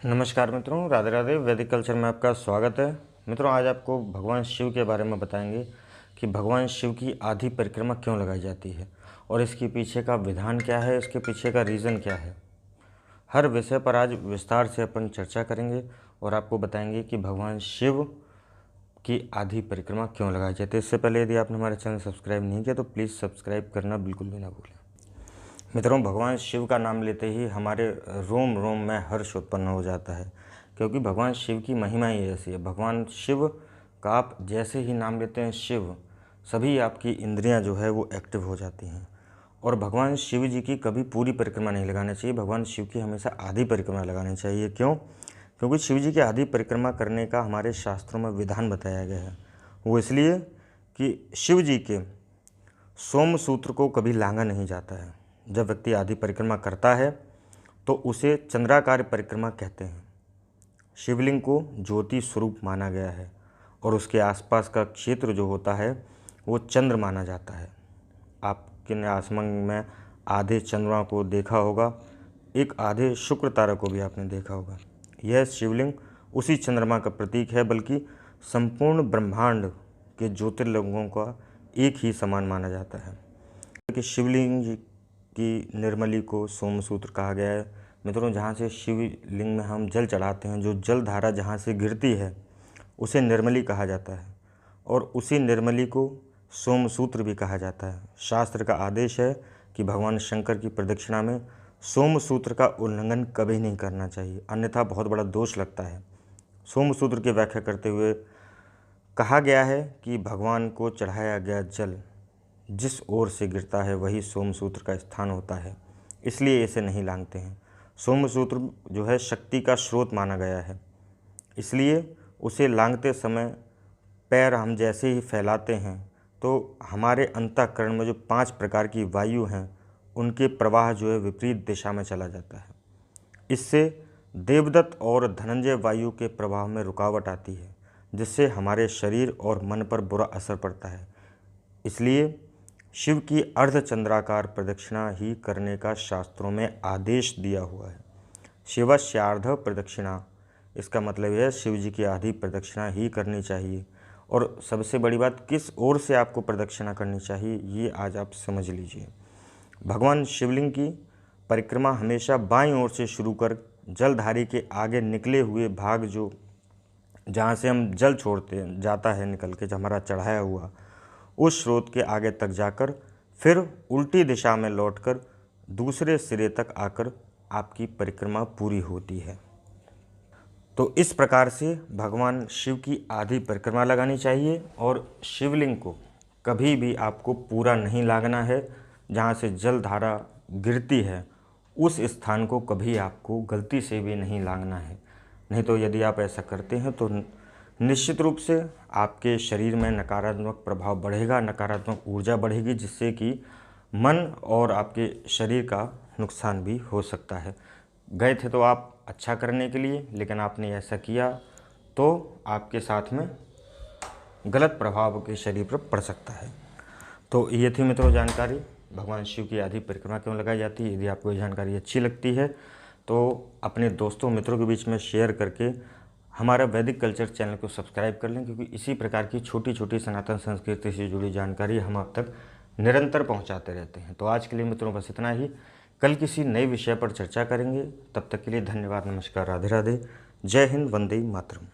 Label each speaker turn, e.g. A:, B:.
A: नमस्कार मित्रों, राधे राधे। वैदिक कल्चर में आपका स्वागत है। मित्रों, आज आपको भगवान शिव के बारे में बताएंगे कि भगवान शिव की आधी परिक्रमा क्यों लगाई जाती है और इसके पीछे का विधान क्या है, इसके पीछे का रीज़न क्या है। हर विषय पर आज विस्तार से अपन चर्चा करेंगे और आपको बताएंगे कि भगवान शिव की आधी परिक्रमा क्यों लगाई जाती है। इससे पहले यदि आपने हमारे चैनल सब्सक्राइब नहीं किया तो प्लीज़ सब्सक्राइब करना बिल्कुल भी ना भूलें। मित्रों, भगवान शिव का नाम लेते ही हमारे रोम रोम में हर्ष उत्पन्न हो जाता है, क्योंकि भगवान शिव की महिमा ही ऐसी है। भगवान शिव का आप जैसे ही नाम लेते हैं शिव, सभी आपकी इंद्रियां जो है वो एक्टिव हो जाती हैं। और भगवान शिव जी की कभी पूरी परिक्रमा नहीं लगानी चाहिए, भगवान शिव की हमेशा आधी परिक्रमा लगानी चाहिए। क्यों? क्योंकि शिव जी की आधी परिक्रमा करने का हमारे शास्त्रों में विधान बताया गया है। वो इसलिए कि शिव जी के सोम सूत्र को कभी लांघा नहीं जाता है। जब व्यक्ति आधी परिक्रमा करता है तो उसे चंद्राकार परिक्रमा कहते हैं। शिवलिंग को ज्योति स्वरूप माना गया है और उसके आसपास का क्षेत्र जो होता है वो चंद्र माना जाता है। आपने आसमान में आधे चंद्रमा को देखा होगा, एक आधे शुक्र तारा को भी आपने देखा होगा। यह शिवलिंग उसी चंद्रमा का प्रतीक है, बल्कि संपूर्ण ब्रह्मांड के ज्योतिर्लिंगों का एक ही समान माना जाता है। कि शिवलिंग की निर्मली को सोमसूत्र कहा गया है। मित्रों, जहाँ से शिवलिंग में हम जल चढ़ाते हैं, जो जल धारा जहाँ से गिरती है उसे निर्मली कहा जाता है और उसी निर्मली को सोमसूत्र भी कहा जाता है। शास्त्र का आदेश है कि भगवान शंकर की प्रदक्षिणा में सोमसूत्र का उल्लंघन कभी नहीं करना चाहिए, अन्यथा बहुत बड़ा दोष लगता है। सोमसूत्र की व्याख्या करते हुए कहा गया है कि भगवान को चढ़ाया गया जल जिस ओर से गिरता है वही सोमसूत्र का स्थान होता है, इसलिए इसे नहीं लांघते हैं। सोमसूत्र जो है शक्ति का स्रोत माना गया है, इसलिए उसे लांघते समय पैर हम जैसे ही फैलाते हैं तो हमारे अंतःकरण में जो 5 प्रकार की वायु हैं उनके प्रवाह जो है विपरीत दिशा में चला जाता है। इससे देवदत्त और धनंजय वायु के प्रभाव में रुकावट आती है, जिससे हमारे शरीर और मन पर बुरा असर पड़ता है। इसलिए शिव की अर्धचंद्राकार प्रदक्षिणा ही करने का शास्त्रों में आदेश दिया हुआ है। शिवस्यार्ध प्रदक्षिणा, इसका मतलब है शिव जी की आधी प्रदक्षिणा ही करनी चाहिए। और सबसे बड़ी बात, किस ओर से आपको प्रदक्षिणा करनी चाहिए ये आज आप समझ लीजिए। भगवान शिवलिंग की परिक्रमा हमेशा बाईं ओर से शुरू कर जलधारी के आगे निकले हुए भाग, जो जहाँ से हम जल छोड़ते जाता है निकल के, जो हमारा चढ़ाया हुआ, उस स्रोत के आगे तक जाकर फिर उल्टी दिशा में लौटकर दूसरे सिरे तक आकर आपकी परिक्रमा पूरी होती है। तो इस प्रकार से भगवान शिव की आधी परिक्रमा लगानी चाहिए और शिवलिंग को कभी भी आपको पूरा नहीं लागना है। जहाँ से जल धारा गिरती है उस स्थान को कभी आपको गलती से भी नहीं लांघना है। नहीं तो यदि आप ऐसा करते हैं तो निश्चित रूप से आपके शरीर में नकारात्मक प्रभाव बढ़ेगा, नकारात्मक ऊर्जा बढ़ेगी, जिससे कि मन और आपके शरीर का नुकसान भी हो सकता है। गए थे तो आप अच्छा करने के लिए, लेकिन आपने ऐसा किया तो आपके साथ में गलत प्रभाव के शरीर पर पड़ सकता है। तो ये थी मित्रों जानकारी, भगवान शिव की आधी परिक्रमा क्यों लगाई जाती है। यदि आपको ये जानकारी अच्छी लगती है तो अपने दोस्तों मित्रों के बीच में शेयर करके हमारा वैदिक कल्चर चैनल को सब्सक्राइब कर लें, क्योंकि इसी प्रकार की छोटी छोटी सनातन संस्कृति से जुड़ी जानकारी हम आप तक निरंतर पहुंचाते रहते हैं। तो आज के लिए मित्रों बस इतना ही। कल किसी नए विषय पर चर्चा करेंगे। तब तक के लिए धन्यवाद, नमस्कार, राधे राधे, जय हिंद, वंदे मातरम।